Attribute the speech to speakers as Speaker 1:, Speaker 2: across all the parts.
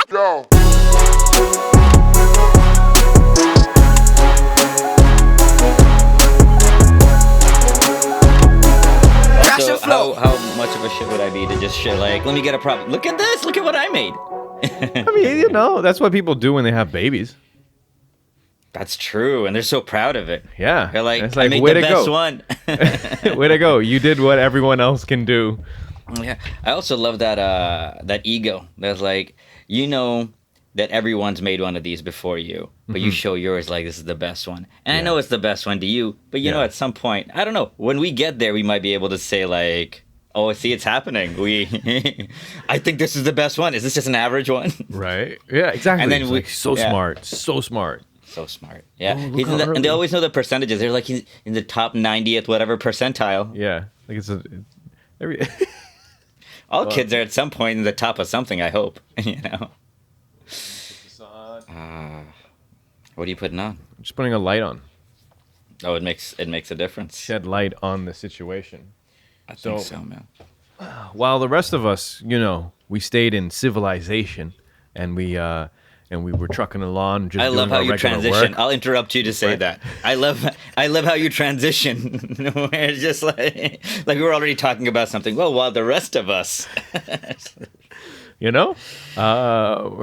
Speaker 1: Yo.
Speaker 2: So how much of a shit would I be to just shit like, let me get a prop. Look at this. Look at what I made.
Speaker 3: I mean, that's what people do when they have babies.
Speaker 2: That's true, and they're so proud of it.
Speaker 3: Yeah,
Speaker 2: They're like,
Speaker 3: it's
Speaker 2: I made
Speaker 3: way
Speaker 2: the
Speaker 3: to
Speaker 2: best
Speaker 3: go.
Speaker 2: one.
Speaker 3: Way to go! You did what everyone else can do.
Speaker 2: Yeah, I also love that that ego. That's like, that everyone's made one of these before you, but you show yours like this is the best one. And I know it's the best one to you, but you know, at some point, I don't know, when we get there, we might be able to say like, oh, see, it's happening. I think this is the best one. Is this just an average one?
Speaker 3: Right. Yeah, exactly.
Speaker 2: And then
Speaker 3: it's
Speaker 2: we,
Speaker 3: smart, so smart.
Speaker 2: So smart. Yeah.
Speaker 3: Oh,
Speaker 2: He's in and they always know the percentages. They're like, he's in the top 90th whatever percentile.
Speaker 3: Yeah. Like every
Speaker 2: All kids are at some point in the top of something, I hope. What are you putting on?
Speaker 3: I'm just putting a light on.
Speaker 2: Oh, it makes a difference.
Speaker 3: Shed light on the situation.
Speaker 2: I think so, man.
Speaker 3: While the rest of us, we stayed in civilization and we were trucking along. Just
Speaker 2: I love how you transition.
Speaker 3: Work.
Speaker 2: I'll interrupt you to say that. I love how you transition. It's just like we were already talking about something. Well, while the rest of us,
Speaker 3: we're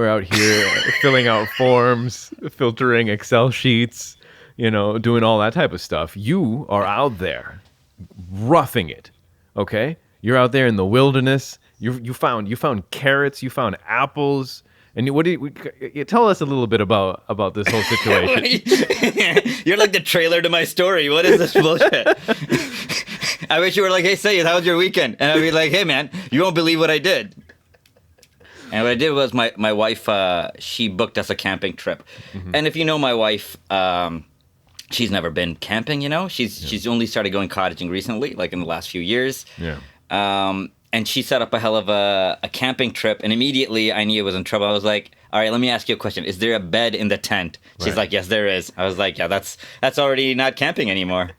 Speaker 3: out here filling out forms, filtering Excel sheets, doing all that type of stuff. You are out there roughing it. Okay, you're out there in the wilderness. You found carrots. You found apples. And what do you tell us a little bit about this whole situation?
Speaker 2: You're like the trailer to my story. What is this bullshit? I wish you were like, hey, Syed, how was your weekend? And I'd be like, hey, man, you won't believe what I did. And what I did was my wife, she booked us a camping trip. Mm-hmm. And if you know my wife, she's never been camping, She's only started going cottaging recently, like in the last few years.
Speaker 3: Yeah.
Speaker 2: And she set up a hell of a camping trip, and immediately I knew it was in trouble. I was like, all right, let me ask you a question. Is there a bed in the tent? She's like, yes, there is. I was like, yeah, that's already not camping anymore.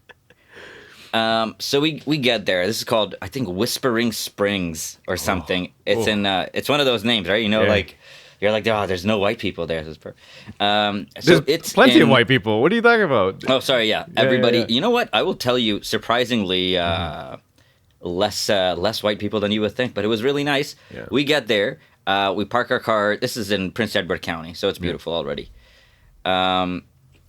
Speaker 2: So we get there. This is called, I think, Whispering Springs or something. It's it's one of those names, right? Like, you're like, oh, there's no white people there.
Speaker 3: There's plenty of white people. What are you talking about?
Speaker 2: Oh, sorry, yeah. Everybody. Yeah. You know what? I will tell you, surprisingly, less white people than you would think, but it was really nice. Yeah. We get there, we park our car. This is in Prince Edward County, so it's beautiful already.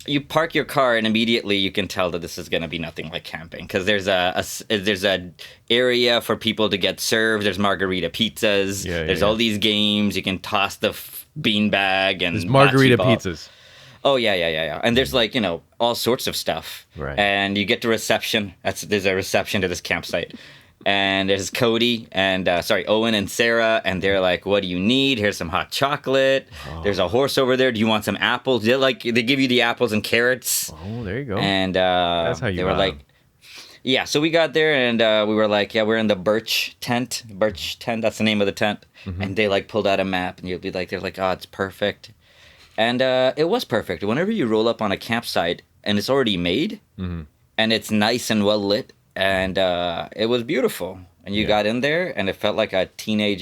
Speaker 2: You park your car, and immediately you can tell that this is going to be nothing like camping, because there's a area for people to get served. There's margarita pizzas. There's all these games. You can toss the bean bag and
Speaker 3: there's margarita pizzas.
Speaker 2: Oh, yeah. And there's all sorts of stuff.
Speaker 3: Right.
Speaker 2: And you get to reception. There's a reception to this campsite. And there's Cody and, Owen and Sarah. And they're like, what do you need? Here's some hot chocolate. Oh. There's a horse over there. Do you want some apples? They give you the apples and carrots.
Speaker 3: Oh, there you go.
Speaker 2: And
Speaker 3: that's how you
Speaker 2: they were like, yeah. So we got there and we were like, yeah, we're in the birch tent. Birch tent, that's the name of the tent. Mm-hmm. And they pulled out a map and they're like, oh, it's perfect. And it was perfect. Whenever you roll up on a campsite and it's already made, mm-hmm. and it's nice and well lit, and it was beautiful. And you got in there, and it felt like a teenage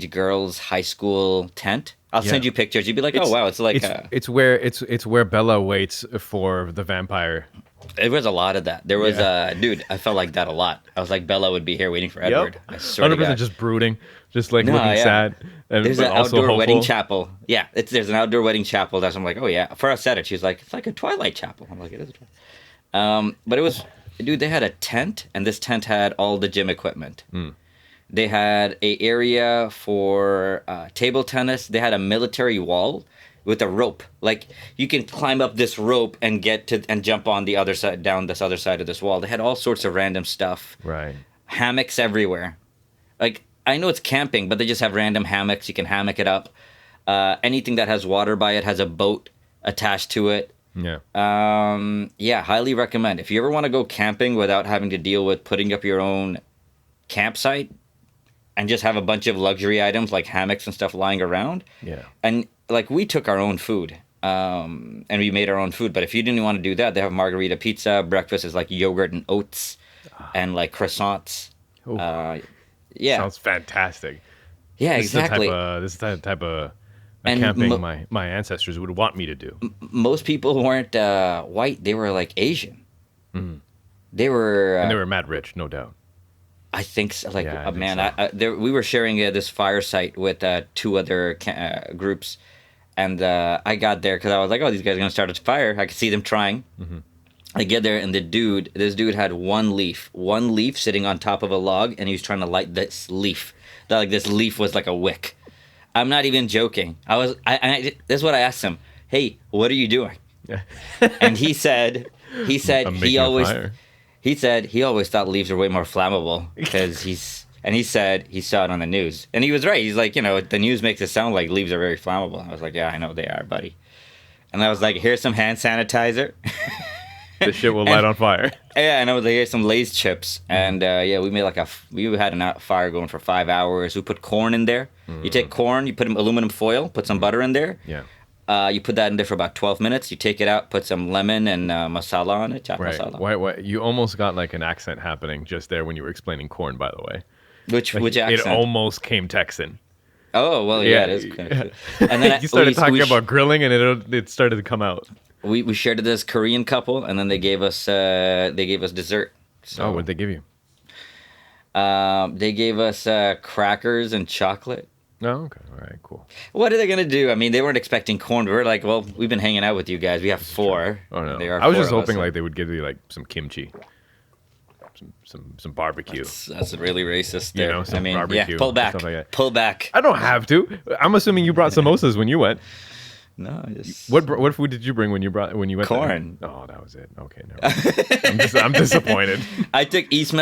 Speaker 2: girl's high school tent. I'll send you pictures. You'd be like, oh wow, it's like
Speaker 3: it's where Bella waits for the vampire.
Speaker 2: There was a lot of that. There was dude, I felt like that a lot. I was like, Bella would be here waiting for Edward. I swear to God.
Speaker 3: Just brooding, just looking sad.
Speaker 2: There's an outdoor wedding chapel. Yeah, there's an outdoor wedding chapel. I'm like, oh yeah. For us, said it. She was like, it's like a Twilight chapel. I'm like, it is a Twilight. But it was, dude. They had a tent, and this tent had all the gym equipment. Mm. They had a area for table tennis. They had a military wall with a rope. Like, you can climb up this rope and jump on the other side, down this other side of this wall. They had all sorts of random stuff.
Speaker 3: Right.
Speaker 2: Hammocks everywhere. Like, I know it's camping, but they just have random hammocks. You can hammock it up. Anything that has water by it has a boat attached to it.
Speaker 3: Yeah.
Speaker 2: Highly recommend. If you ever want to go camping without having to deal with putting up your own campsite and just have a bunch of luxury items like hammocks and stuff lying around.
Speaker 3: Yeah.
Speaker 2: And we took our own food. And we made our own food. But if you didn't want to do that, they have margarita pizza. Breakfast is like yogurt and oats and like croissants.
Speaker 3: Sounds fantastic.
Speaker 2: Yeah,
Speaker 3: This is the
Speaker 2: exactly.
Speaker 3: type of
Speaker 2: And
Speaker 3: camping my ancestors would want me to do.
Speaker 2: most people weren't white; they were like Asian. They were,
Speaker 3: And they were mad rich, no doubt.
Speaker 2: I think, so, like,
Speaker 3: Yeah, I think
Speaker 2: man,
Speaker 3: so.
Speaker 2: we were sharing this fire site with two other groups, and I got there because I was like, oh, these guys are gonna start a fire. I could see them trying. I get there, and this dude had one leaf sitting on top of a log, and he was trying to light this leaf. Like, this leaf was like a wick. I'm not even joking. This is what I asked him. Hey, what are you doing?
Speaker 3: Yeah.
Speaker 2: And
Speaker 3: I'm making a fire.
Speaker 2: he said he always thought leaves were way more flammable because he said he saw it on the news, and he was right. He's like, the news makes it sound like leaves are very flammable. I was like, yeah, I know they are, buddy. And I was like, here's some hand sanitizer.
Speaker 3: This shit will light on fire.
Speaker 2: Yeah, and I was like, here's some Lay's chips, and we made we had a fire going for 5 hours. We put corn in there. You take corn, you put aluminum foil, put some butter in there.
Speaker 3: Yeah.
Speaker 2: You put that in there for about 12 minutes. You take it out, put some lemon and masala on it, chopped
Speaker 3: Right.
Speaker 2: masala.
Speaker 3: Why? You almost got like an accent happening just there when you were explaining corn, by the way.
Speaker 2: Which
Speaker 3: It
Speaker 2: accent?
Speaker 3: almost came Texan.
Speaker 2: Oh, well, yeah, it is. Kind of. And then
Speaker 3: You started talking about grilling, and it started to come out.
Speaker 2: we shared this Korean couple, and then they gave us dessert. So,
Speaker 3: Oh, what'd they give you?
Speaker 2: they gave us crackers and chocolate.
Speaker 3: Oh, okay. All right, cool.
Speaker 2: What are they gonna do? I mean, they weren't expecting corn. We were like, well, we've been hanging out with you guys. We have four.
Speaker 3: Oh no,
Speaker 2: There are
Speaker 3: I was
Speaker 2: four
Speaker 3: just
Speaker 2: of us,
Speaker 3: hoping
Speaker 2: so-
Speaker 3: like they would give you like some kimchi, some barbecue.
Speaker 2: That's really racist.
Speaker 3: You
Speaker 2: There.
Speaker 3: know, some
Speaker 2: I mean,
Speaker 3: barbecue,
Speaker 2: yeah, pull back,
Speaker 3: stuff like that.
Speaker 2: pull back.
Speaker 3: I don't have to. I'm assuming you brought samosas when you went.
Speaker 2: No, just
Speaker 3: What food did you bring when you went?
Speaker 2: Corn.
Speaker 3: There? Oh, that was it. Okay, no. I'm disappointed.
Speaker 2: I took East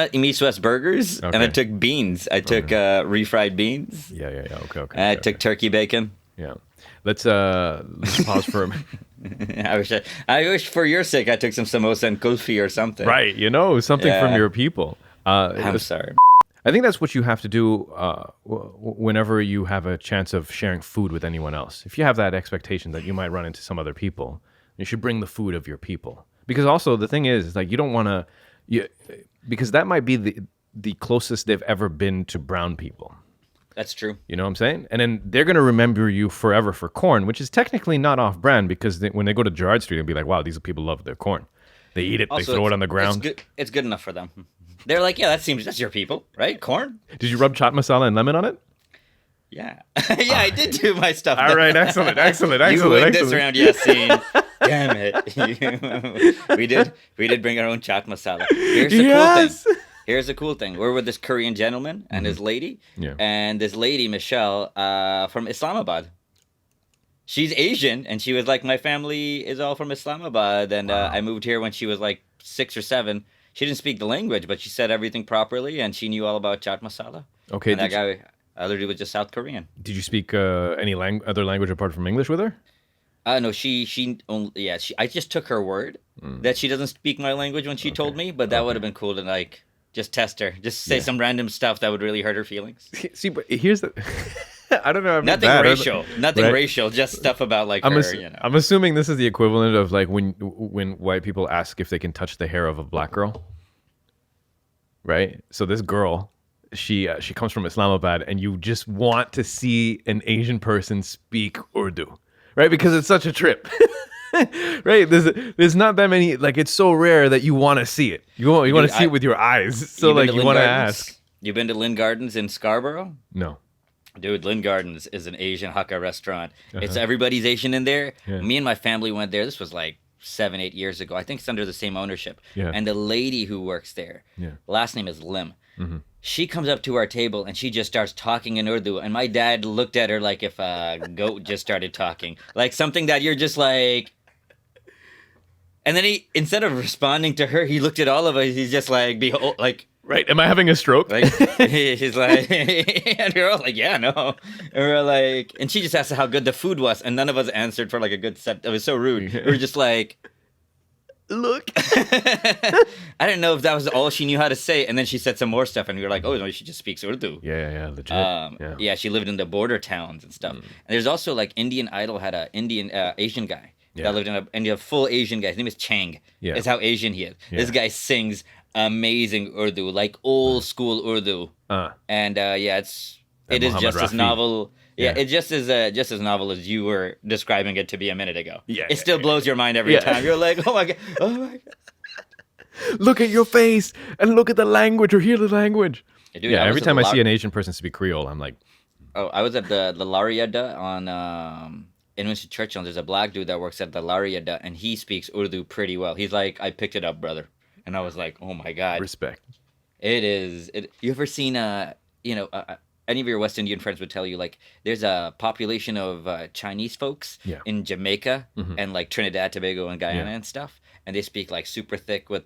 Speaker 2: West burgers, and I
Speaker 3: Okay.
Speaker 2: took beans. I took refried beans.
Speaker 3: Yeah. Okay.
Speaker 2: And I
Speaker 3: okay.
Speaker 2: took turkey bacon.
Speaker 3: Yeah. Let's pause for a minute.
Speaker 2: I wish for your sake I took some samosa and kulfi or something.
Speaker 3: Right, something from
Speaker 2: Yeah.
Speaker 3: your people.
Speaker 2: I'm sorry.
Speaker 3: I think that's what you have to do whenever you have a chance of sharing food with anyone else. If you have that expectation that you might run into some other people, you should bring the food of your people. Because also the thing is like you don't want to, because that might be the closest they've ever been to brown people.
Speaker 2: That's true.
Speaker 3: You know what I'm saying? And then they're going to remember you forever for corn, which is technically not off-brand because when they go to Gerrard Street, they'll be like, wow, these people love their corn. They eat it,
Speaker 2: Also,
Speaker 3: they throw it on the ground.
Speaker 2: It's good enough for them. They're like, yeah, that's your people, right? Corn?
Speaker 3: Did you rub chaat masala and lemon on it?
Speaker 2: Yeah. Yeah, I did do my stuff.
Speaker 3: All right, excellent.
Speaker 2: You win this round, Yasin. Damn it. we did bring our own chaat masala. Here's the cool thing. Here's the cool thing. We're with this Korean gentleman and his lady.
Speaker 3: Yeah.
Speaker 2: And this lady, Michelle, from Islamabad. She's Asian, and she was like, my family is all from Islamabad, and I moved here when she was like 6 or 7. She didn't speak the language, but she said everything properly, and she knew all about chaat masala.
Speaker 3: Okay.
Speaker 2: And that guy, other dude, was just South Korean.
Speaker 3: Did you speak any other language apart from English with her?
Speaker 2: No, she only, yeah, I just took her word that she doesn't speak my language when she told me, but that would have been cool to like just test her, just say some random stuff that would really hurt her feelings.
Speaker 3: See, but here's the. I don't know. If
Speaker 2: Nothing
Speaker 3: bad,
Speaker 2: racial, nothing
Speaker 3: right?
Speaker 2: racial, just stuff about like her.
Speaker 3: I'm assuming this is the equivalent of like when white people ask if they can touch the hair of a black girl, right? So this girl, she comes from Islamabad, and you just want to see an Asian person speak Urdu, right? Because it's such a trip. Right, there's not that many, like it's so rare that you want to see it. You want to see it with your eyes. So like you want to ask.
Speaker 2: You been to Lynn Gardens in Scarborough?
Speaker 3: No.
Speaker 2: Dude, Lynn Gardens is an Asian Hakka restaurant. It's everybody's Asian in there.
Speaker 3: Yeah.
Speaker 2: Me and my family went there. This was like 7-8 years ago. I think it's under the same ownership.
Speaker 3: Yeah.
Speaker 2: And the lady who works there, last name is Lim.
Speaker 3: Mm-hmm.
Speaker 2: She comes up to our table and she just starts talking in Urdu. And my dad looked at her like if a goat just started talking. Like something that you're just like... And then he, instead of responding to her, he looked at all of us. He's just like, behold, like...
Speaker 3: Right, am I having a stroke?
Speaker 2: Like, he's like... and we're all like, yeah, no. And we're like... And she just asked how good the food was. And none of us answered for like a good set. It was so rude. We were just like... Look. I didn't know if that was all she knew how to say. And then she said some more stuff. And we were like, oh, no, she just speaks Urdu.
Speaker 3: Yeah, legit.
Speaker 2: Yeah, she lived in the border towns and stuff. And there's also like Indian Idol had a Asian guy that lived in a full Asian guy. His name is Chang.
Speaker 3: Yeah.
Speaker 2: That's how Asian he is.
Speaker 3: Yeah.
Speaker 2: This guy sings amazing Urdu, like old school Urdu. And it's It is
Speaker 3: Muhammad
Speaker 2: just as
Speaker 3: Rafi.
Speaker 2: novel. Yeah,
Speaker 3: Yeah.
Speaker 2: it's just as novel as you were describing it to be a minute ago.
Speaker 3: Yeah,
Speaker 2: It still blows your mind every
Speaker 3: Yeah.
Speaker 2: time. You're like, oh my god, oh my god.
Speaker 3: Look at your face and look at the language or hear the language.
Speaker 2: Dude,
Speaker 3: Yeah,
Speaker 2: I was
Speaker 3: every
Speaker 2: at
Speaker 3: time
Speaker 2: the
Speaker 3: I see an Asian person speak Creole, I'm like,
Speaker 2: I was at the Lariada in Winston Churchill. And there's a black dude that works at the Lariada, and he speaks Urdu pretty well. He's like, I picked it up, brother, and I was like, oh my god,
Speaker 3: respect.
Speaker 2: it is. You ever seen any of your West Indian friends would tell you like there's a population of Chinese folks
Speaker 3: Yeah.
Speaker 2: in Jamaica and like Trinidad, Tobago, and Guyana
Speaker 3: Yeah.
Speaker 2: and stuff, and they speak like super thick with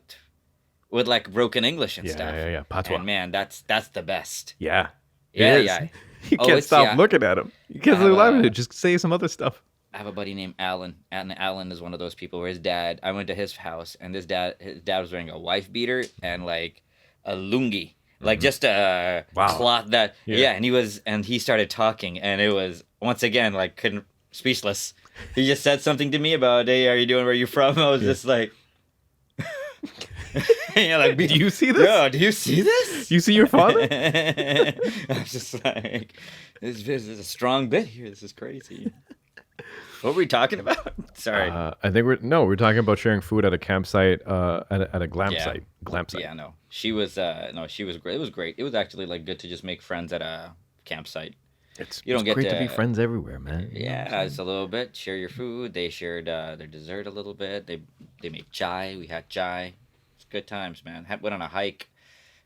Speaker 2: like broken English and
Speaker 3: Yeah,
Speaker 2: stuff.
Speaker 3: yeah. Patois.
Speaker 2: And man, that's the best.
Speaker 3: Yeah. It
Speaker 2: Yeah,
Speaker 3: is.
Speaker 2: yeah.
Speaker 3: You
Speaker 2: Oh,
Speaker 3: can't
Speaker 2: it's-
Speaker 3: stop
Speaker 2: yeah.
Speaker 3: looking at him. You can't
Speaker 2: I have
Speaker 3: stop laughing.
Speaker 2: a-
Speaker 3: Just say some other stuff.
Speaker 2: I have a buddy named Alan, and Alan is one of those people where his dad. I went to his house, and his dad was wearing a wife beater and like a lungi, like just a
Speaker 3: Wow.
Speaker 2: cloth that.
Speaker 3: Yeah.
Speaker 2: Yeah, and he started talking, and it was once again like couldn't speechless. He just said something to me about, "Hey, how are you doing? Where are you from?" I was just like, you're like,
Speaker 3: Do you see this?
Speaker 2: Yo, do you see this?
Speaker 3: You see your father?
Speaker 2: I was just like, this is a strong bit here. This is crazy. What were we talking about? Sorry.
Speaker 3: I think we're talking about sharing food at a campsite, at a glamp
Speaker 2: Yeah.
Speaker 3: site. Glamp site.
Speaker 2: Yeah, no. She was great. It was great. It was actually like good to just make friends at a campsite. You don't
Speaker 3: It's
Speaker 2: get
Speaker 3: great to
Speaker 2: to-
Speaker 3: be friends everywhere, man. You know what I'm
Speaker 2: Yeah,
Speaker 3: saying?
Speaker 2: it's a little bit. Share your food. They shared their dessert a little bit. They made chai. We had chai. It's good times, man. Went on a hike,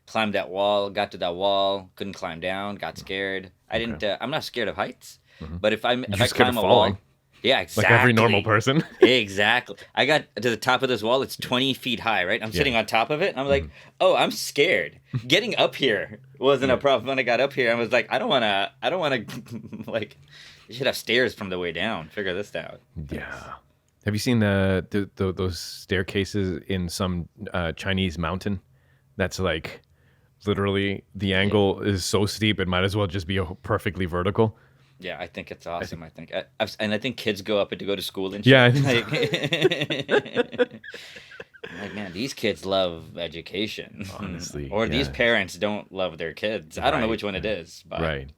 Speaker 2: climbed that wall, got to that wall, couldn't climb down, got scared. I didn't. I'm not scared of heights, but if I
Speaker 3: just scared
Speaker 2: climb
Speaker 3: of
Speaker 2: a
Speaker 3: falling.
Speaker 2: wall, yeah, exactly.
Speaker 3: Like every normal person.
Speaker 2: Exactly. I got to the top of this wall. It's 20 feet high, right? I'm sitting on top of it. And I'm like, oh, I'm scared. Getting up here wasn't a problem. When I got up here, I was like, I don't want to, like, you should have stairs from the way down. Figure this out.
Speaker 3: Yeah. Have you seen those staircases in some Chinese mountain? That's like literally the angle is so steep it might as well just be perfectly vertical.
Speaker 2: Yeah, I think it's awesome. I think kids go up to go to school and
Speaker 3: Yeah, I
Speaker 2: shit. Like, man, these kids love education.
Speaker 3: Honestly,
Speaker 2: or these
Speaker 3: yeah.
Speaker 2: parents don't love their kids. I don't know
Speaker 3: Right,
Speaker 2: which one it is. But
Speaker 3: Right.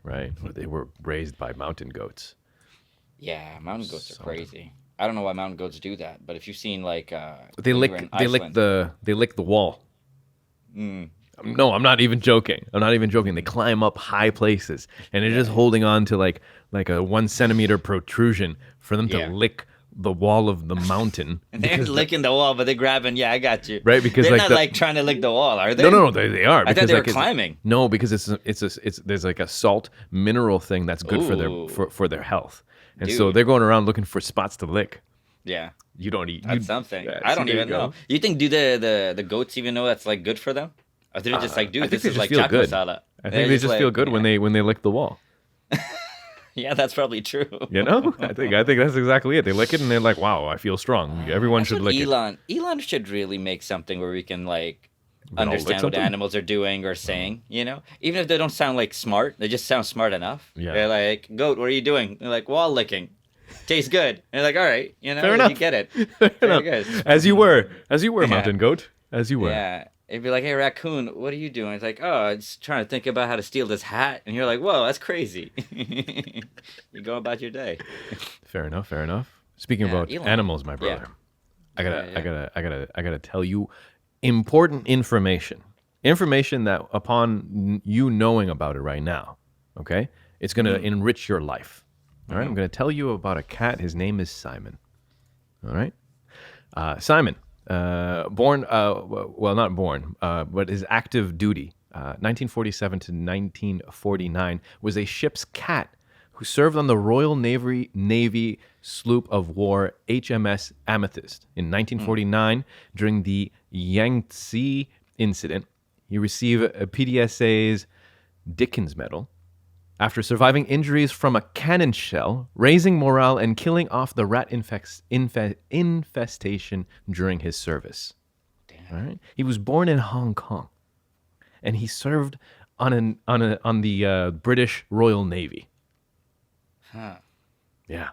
Speaker 3: Or they were raised by mountain goats.
Speaker 2: yeah, mountain goats are
Speaker 3: Something.
Speaker 2: crazy. I don't know why mountain goats do that, but if you've seen like
Speaker 3: They
Speaker 2: when
Speaker 3: lick
Speaker 2: we were in
Speaker 3: they lick
Speaker 2: Iceland-
Speaker 3: the wall. No, I'm not even joking. They climb up high places and they're just holding on to like a 1 centimeter protrusion for them to
Speaker 2: Yeah.
Speaker 3: lick the wall of the mountain.
Speaker 2: And they're
Speaker 3: because
Speaker 2: licking the wall, but they're grabbing. Yeah, I got you.
Speaker 3: Right, because,
Speaker 2: they're
Speaker 3: like,
Speaker 2: not
Speaker 3: the-
Speaker 2: like trying to lick the wall, are they?
Speaker 3: No, they are.
Speaker 2: I thought
Speaker 3: because,
Speaker 2: they were
Speaker 3: like, it's-
Speaker 2: climbing.
Speaker 3: No, because it's there's like a salt mineral thing that's good for their
Speaker 2: Ooh.
Speaker 3: for their health, and so
Speaker 2: Dude.
Speaker 3: they're going around looking for spots to lick.
Speaker 2: Yeah,
Speaker 3: You don't eat.
Speaker 2: that's something.
Speaker 3: yeah,
Speaker 2: I
Speaker 3: see,
Speaker 2: don't
Speaker 3: there you
Speaker 2: even
Speaker 3: go.
Speaker 2: know. You think do the goats even know that's like good for them? Or they're just like, dude,
Speaker 3: I think
Speaker 2: this
Speaker 3: they
Speaker 2: is
Speaker 3: just
Speaker 2: like
Speaker 3: feel
Speaker 2: chocolate
Speaker 3: good.
Speaker 2: masala.
Speaker 3: I
Speaker 2: They're
Speaker 3: think they just feel
Speaker 2: like,
Speaker 3: good when they lick the wall.
Speaker 2: Yeah, that's probably true.
Speaker 3: You know, I think that's exactly it. They lick it and they're like, "Wow, I feel strong." Everyone
Speaker 2: That's
Speaker 3: should
Speaker 2: what
Speaker 3: lick it.
Speaker 2: Elon should really make something where we can like
Speaker 3: all lick
Speaker 2: understand what
Speaker 3: something?
Speaker 2: animals are doing or saying. You know, even if they don't sound like smart, they just sound smart enough.
Speaker 3: Yeah.
Speaker 2: They're like, goat, what are you doing? They're like, wall licking. Tastes good. And they're like, all right, you know,
Speaker 3: Fair
Speaker 2: you
Speaker 3: enough.
Speaker 2: get it.
Speaker 3: Fair
Speaker 2: Very
Speaker 3: enough.
Speaker 2: good.
Speaker 3: As you were,
Speaker 2: Yeah.
Speaker 3: mountain goat, as you were.
Speaker 2: Yeah. It'd be like, hey, raccoon, what are you doing? It's like, oh, I'm just trying to think about how to steal this hat. And you're like, whoa, that's crazy. You go about your day.
Speaker 3: Fair enough. Speaking
Speaker 2: Yeah,
Speaker 3: about
Speaker 2: Elon.
Speaker 3: animals, my brother,
Speaker 2: Yeah.
Speaker 3: I gotta tell you important information. Information that upon you knowing about it right now, okay, it's gonna enrich your life. All right, I'm gonna tell you about a cat. His name is Simon. All right, Simon, born, well, not born, but his active duty, 1947 to 1949, was a ship's cat who served on the Royal Navy sloop of war HMS Amethyst. In 1949, during the Yangtze incident, he received a PDSA's Dickens Medal after surviving injuries from a cannon shell, raising morale, and killing off the rat infestation during his service. All right? He was born in Hong Kong, and he served on the British Royal Navy.
Speaker 2: Huh.
Speaker 3: Yeah.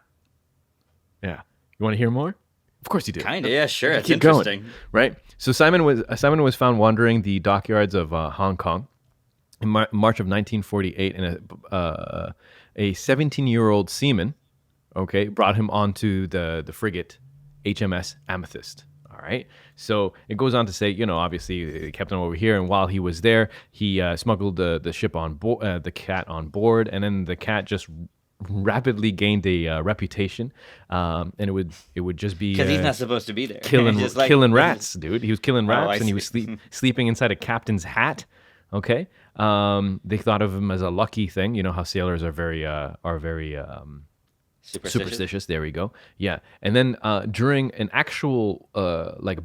Speaker 3: You want to hear more? Of course you do.
Speaker 2: Kind of, yeah, sure. It's
Speaker 3: Keep
Speaker 2: interesting.
Speaker 3: going, right? So Simon was found wandering the dockyards of Hong Kong in March of 1948, and a 17-year-old seaman, okay, brought him onto the frigate HMS Amethyst. All right. So it goes on to say, obviously they kept him over here, and while he was there, he smuggled the ship on board, the cat on board, and then the cat just rapidly gained a reputation, and it would just be
Speaker 2: because he's not supposed to be there.
Speaker 3: killing rats, dude. He was killing rats, and he was
Speaker 2: see.
Speaker 3: sleeping inside a captain's hat. Okay. They thought of him as a lucky thing. You know how sailors are very superstitious. There we go. Yeah. And then during an actual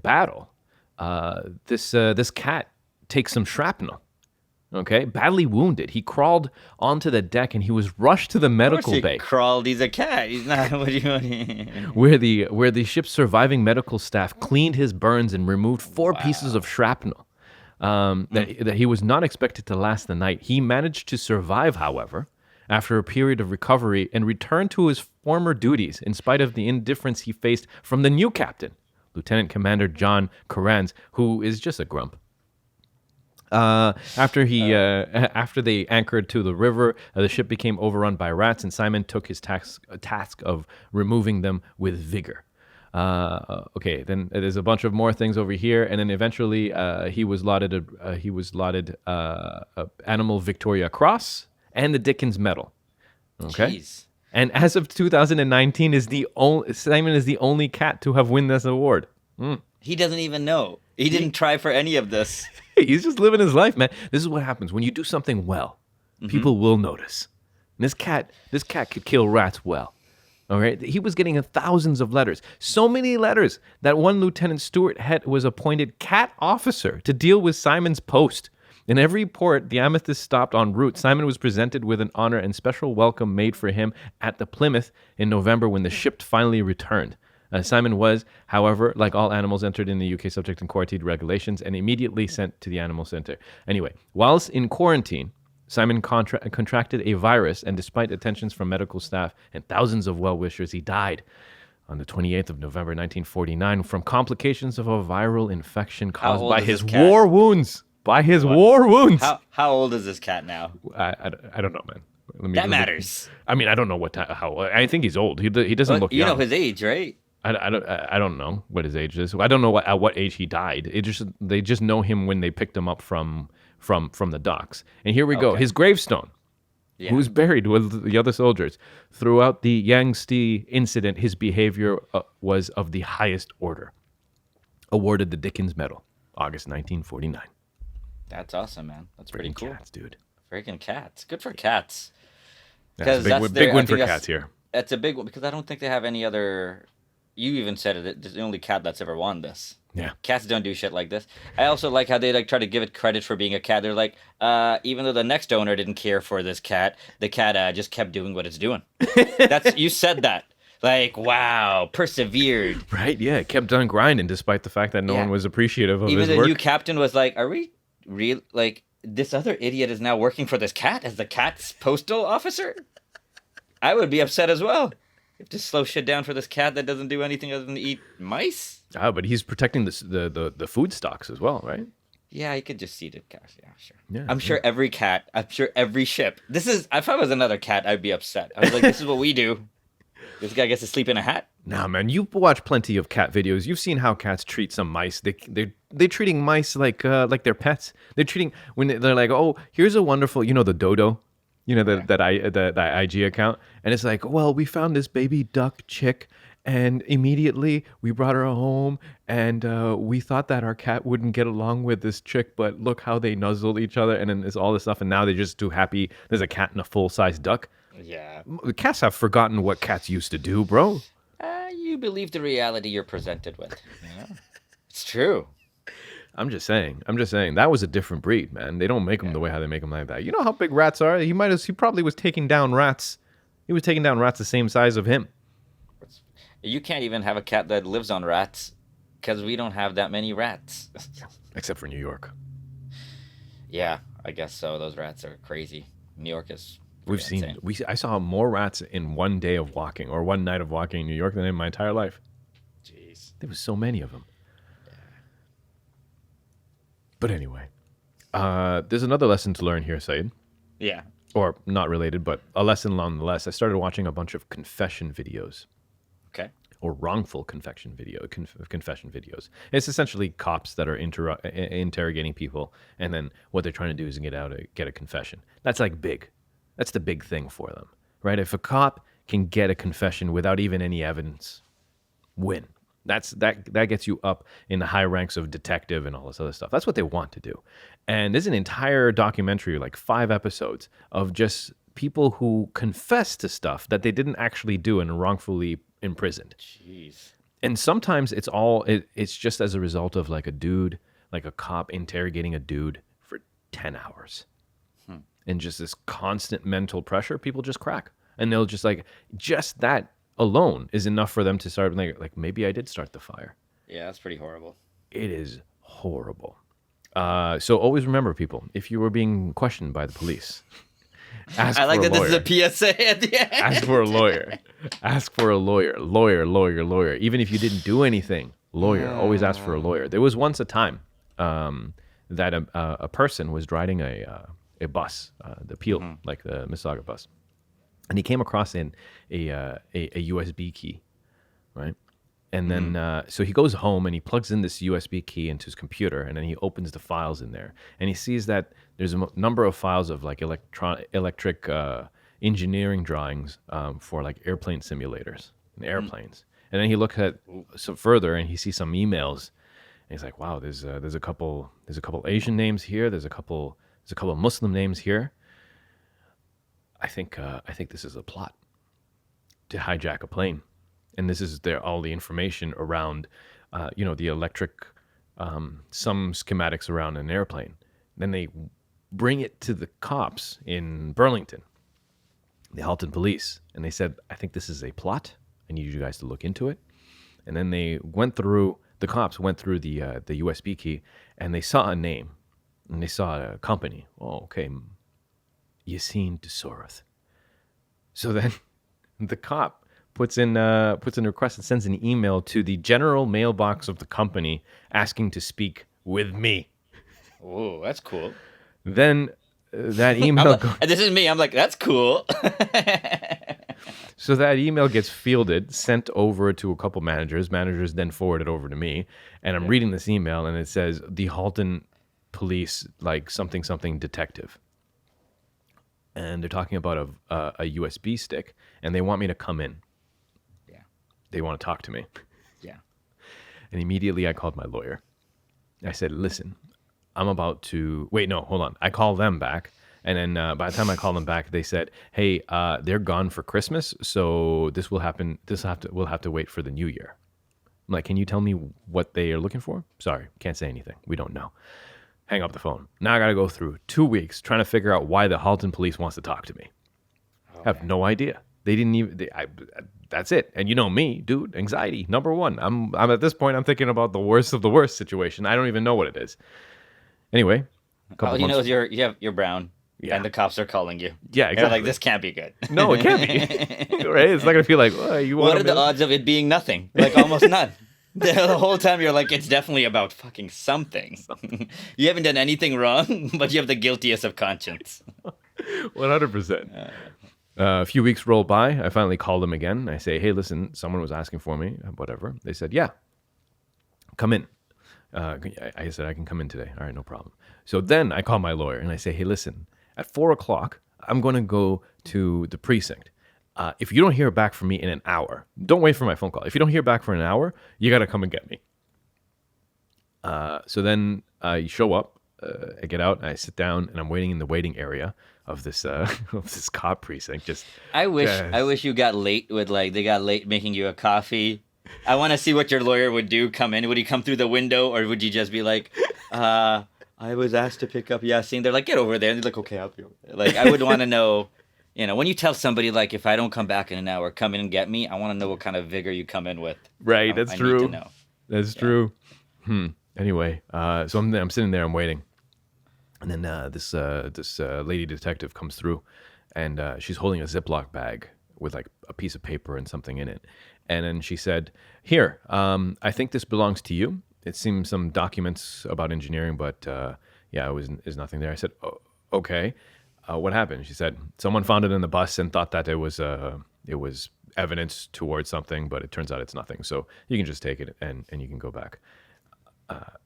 Speaker 3: battle, this cat takes some shrapnel. Okay, badly wounded. He crawled onto the deck and he was rushed to the medical bay.
Speaker 2: Crawled. He's a cat. He's not. What do you want?
Speaker 3: Where the ship's surviving medical staff cleaned his burns and removed 4 pieces of shrapnel. That he was not expected to last the night. He managed to survive, however, after a period of recovery and returned to his former duties in spite of the indifference he faced from the new captain, Lieutenant Commander John Corrans, who is just a grump. After they anchored to the river, the ship became overrun by rats, and Simon took his task of removing them with vigor. Okay, then there's a bunch of more things over here, and then eventually he was lauded Animal Victoria Cross and the Dickens Medal. Okay.
Speaker 2: Jeez.
Speaker 3: And as of 2019, Simon is the only cat to have won this award.
Speaker 2: He doesn't even know. He didn't try for any of this.
Speaker 3: He's just living his life, man. This is what happens when you do something well. People will notice. And this cat could kill rats well. All right, he was getting thousands of letters, so many letters that one Lieutenant Stuart Head was appointed cat officer to deal with Simon's post. In every port the Amethyst stopped en route, Simon was presented with an honor and special welcome made for him at the Plymouth in November when the ship finally returned. Simon was, however, like all animals entered in the UK, subject to quarantine regulations and immediately sent to the animal center. Anyway, whilst in quarantine, Simon contracted a virus, and despite attentions from medical staff and thousands of well-wishers, he died on the 28th of November, 1949, from complications of a viral infection caused by his war wounds. How
Speaker 2: old is this cat now?
Speaker 3: I don't know, man.
Speaker 2: That matters.
Speaker 3: I mean, I don't know how. I think he's old. He doesn't look young.
Speaker 2: You know his age, right?
Speaker 3: I don't know what his age is. I don't know at what age he died. They just know him when they picked him up from the docks. And here we go. His gravestone. Yeah. Who was buried with the other soldiers. Throughout the Yangtze incident, his behavior was of the highest order. Awarded the Dickens Medal, August 1949.
Speaker 2: That's awesome, man. That's pretty cool.
Speaker 3: Cats, dude.
Speaker 2: Freaking cats. Good for cats.
Speaker 3: That's a big win for cats here.
Speaker 2: That's a big one because I don't think they have any other. You even said it. It's the only cat that's ever won this.
Speaker 3: Yeah.
Speaker 2: Cats don't do shit like this. I also like how they try to give it credit for being a cat. They're like, even though the next owner didn't care for this cat, the cat just kept doing what it's doing. You said that. Like, wow, persevered.
Speaker 3: Right, yeah. It kept on grinding despite the fact that no one was appreciative of his work.
Speaker 2: Even the new captain was like, are we real? Like, this other idiot is now working for this cat as the cat's postal officer? I would be upset as well. You have to slow shit down for this cat that doesn't do anything other than eat mice?
Speaker 3: Oh, but he's protecting the food stocks as well, right?
Speaker 2: Yeah, you could just see the cat. Yeah, sure.
Speaker 3: Yeah,
Speaker 2: I'm sure every cat, every ship. If I was another cat, I'd be upset. I was like, this is what we do. This guy gets to sleep in a hat?
Speaker 3: Nah, man, you've watched plenty of cat videos. You've seen how cats treat some mice. They're treating mice like their pets. They're like, oh, here's a wonderful, the dodo. That IG account, and it's like, well, we found this baby duck chick, and immediately we brought her home, and we thought that our cat wouldn't get along with this chick, but look how they nuzzle each other, and then there's all this stuff, and now they're just too happy. There's a cat and a full-size duck.
Speaker 2: Yeah,
Speaker 3: the cats have forgotten what cats used to do, bro.
Speaker 2: You believe the reality you're presented with. It's true.
Speaker 3: I'm just saying. That was a different breed, man. They don't make them the way how they make them like that. You know how big rats are? He probably was taking down rats. He was taking down rats the same size of him.
Speaker 2: You can't even have a cat that lives on rats because we don't have that many rats.
Speaker 3: Except for New York.
Speaker 2: Yeah, I guess so. Those rats are crazy. New York is insane.
Speaker 3: I saw more rats in one day of walking or one night of walking in New York than in my entire life.
Speaker 2: Jeez.
Speaker 3: There was so many of them. But anyway, There's another lesson to learn here, Said.
Speaker 2: Yeah.
Speaker 3: Or not related, but a lesson nonetheless. I started watching a bunch of confession videos.
Speaker 2: Okay.
Speaker 3: Or wrongful confession videos. It's essentially cops that are interrogating people, and then what they're trying to do is get a confession. That's like big. That's the big thing for them, right? If a cop can get a confession without even any evidence, win. That gets you up in the high ranks of detective and all this other stuff. That's what they want to do. And there's an entire documentary, like 5 episodes, of just people who confess to stuff that they didn't actually do and are wrongfully imprisoned.
Speaker 2: Jeez.
Speaker 3: And sometimes it's just as a result of like a cop interrogating a dude for 10 hours. And just this constant mental pressure, people just crack. And they'll just just that alone is enough for them to start like maybe I did start the fire.
Speaker 2: Yeah, that's pretty horrible.
Speaker 3: It is horrible. So always remember, people, if you were being questioned by the police, ask
Speaker 2: I like
Speaker 3: for a
Speaker 2: that
Speaker 3: lawyer.
Speaker 2: this is a PSA at the end.
Speaker 3: Ask for a lawyer. Ask for a lawyer. Lawyer. Even if you didn't do anything, lawyer. Always ask for a lawyer. There was once a time that a person was riding a bus, the Peel, like the Mississauga bus, and he came across a USB key, right? And then, so he goes home and he plugs in this USB key into his computer, and then he opens the files in there, and he sees that there's a number of files of like electric engineering drawings for like airplane simulators and airplanes. And then he looks at some further, and he sees some emails, and he's like, "Wow, there's a couple Asian names here. There's a couple Muslim names here. I think this is a plot to hijack a plane." And this is all the information around, the electric, some schematics around an airplane. Then they bring it to the cops in Burlington, the Halton police, and they said, "I think this is a plot. I need you guys to look into it." And then the cops went through the USB key, and they saw a name, and they saw a company. Oh, okay, Yasin Syed. So then the cop puts in a request and sends an email to the general mailbox of the company asking to speak with me.
Speaker 2: Oh, that's cool.
Speaker 3: Then that email...
Speaker 2: and this is me. I'm like, that's cool.
Speaker 3: So that email gets fielded, sent over to a couple managers. Managers then forward it over to me. And I'm reading this email, and it says, the Halton police, like something detective. And they're talking about a USB stick, and they want me to come in. They want to talk to me.
Speaker 2: Yeah.
Speaker 3: And immediately I called my lawyer. I said, "Listen, I'm about to..." Wait, no, hold on. I called them back. And then by the time I called them back, they said, "Hey, they're gone for Christmas, so this will happen. We'll have to wait for the new year." I'm like, "Can you tell me what they are looking for?" "Sorry, can't say anything. We don't know." Hang up the phone. Now I got to go through 2 weeks trying to figure out why the Halton police wants to talk to me. I have no idea. They didn't even... that's it. And you know me, dude, anxiety, number one. I'm at this point, I'm thinking about the worst of the worst situation. I don't even know what it is. Anyway.
Speaker 2: All you know is you're brown. Yeah. And the cops are calling you.
Speaker 3: Yeah, exactly.
Speaker 2: They're like, this can't be good.
Speaker 3: No, it can't be. Right? It's not going to feel like, oh, you want
Speaker 2: What are the odds of it being nothing? Like almost none. The whole time you're like, it's definitely about fucking something. You haven't done anything wrong, but you have the guiltiest of conscience.
Speaker 3: 100%. A few weeks roll by. I finally called them again. I say, "Hey, listen, someone was asking for me, whatever." They said, "Yeah, come in." I said, "I can come in today." "All right, no problem." So then I call my lawyer and I say, "Hey, listen, at 4:00, I'm going to go to the precinct. If you don't hear back from me in an hour, don't wait for my phone call. If you don't hear back for an hour, you got to come and get me." So then I show up, I get out, and I sit down, and I'm waiting in the waiting area of this cop precinct.
Speaker 2: I wish you got late with they got late making you a coffee. I want to see what your lawyer would do. Come in, would he come through the window, or would you just be like, "I was asked to pick up Yasin." They're like, "Get over there," and they're like, "Okay, I'll be over there." Like, I would want to know, when you tell somebody like, "If I don't come back in an hour, come in and get me," I want to know what kind of vigor you come in with.
Speaker 3: Right, that's true.
Speaker 2: Need to know.
Speaker 3: That's true. Anyway, so I'm sitting there, I'm waiting. And then this lady detective comes through, and she's holding a Ziploc bag with like a piece of paper and something in it. And then she said, "Here, I think this belongs to you. It seems some documents about engineering, but Yeah, is nothing there. I said, oh, okay. What happened? She said, someone found it in the bus and thought that it was evidence towards something, but it turns out it's nothing. So you can just take it and you can go back.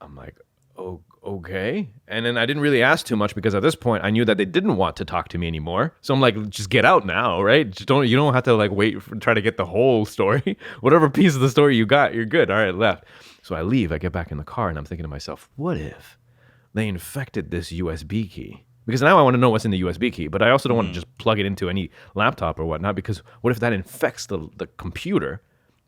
Speaker 3: I'm like, oh, okay. And then I didn't really ask too much because at this point I knew that they didn't want to talk to me anymore. So I'm like, just get out now, right? You don't have to like wait for try to get the whole story. Whatever piece of the story you got, you're good. All right, left. So I leave. I get back in the car and I'm thinking to myself, what if they infected this USB key? Because now I want to know what's in the USB key, but I also don't want to just plug it into any laptop or whatnot. Because what if that infects the computer,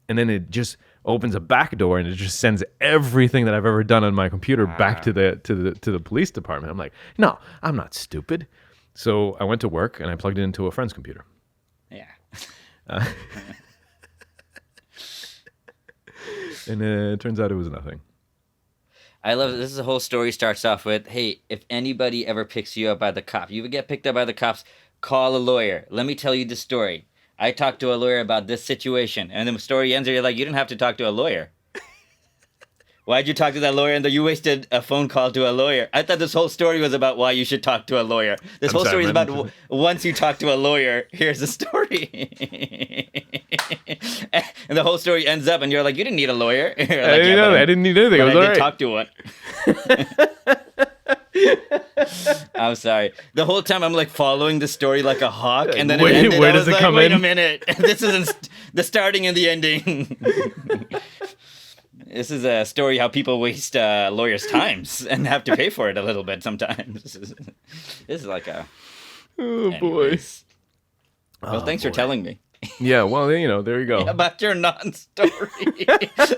Speaker 3: and then it just opens a back door and it just sends everything that I've ever done on my computer back to the police department? I'm like, no, I'm not stupid. So I went to work and I plugged it into a friend's computer.
Speaker 2: Yeah.
Speaker 3: And it turns out it was nothing.
Speaker 2: I love this. The whole story starts off with, hey, if anybody ever picks you up by the cop, you would get picked up by the cops, call a lawyer. Let me tell you the story. I talked to a lawyer about this situation. And then the story ends, and you're like, you didn't have to talk to a lawyer. Why'd you talk to that lawyer? And then you wasted a phone call to a lawyer. I thought this whole story was about why you should talk to a lawyer. This whole story is about once you talk to a lawyer, here's the story. And the whole story ends up, and you're like, you didn't need a lawyer. Like,
Speaker 3: I didn't need anything.
Speaker 2: But I did
Speaker 3: right.
Speaker 2: talk to one. I'm sorry. The whole time I'm like following the story like a hawk, and then
Speaker 3: where does it come
Speaker 2: wait
Speaker 3: in?
Speaker 2: a minute. This isn't the starting and the ending. This is a story how people waste lawyers' times and have to pay for it a little bit sometimes. This is like a...
Speaker 3: Oh,
Speaker 2: Anyways.
Speaker 3: boy.
Speaker 2: Well, thanks for telling me.
Speaker 3: Yeah, well, there you go.
Speaker 2: About your non-story.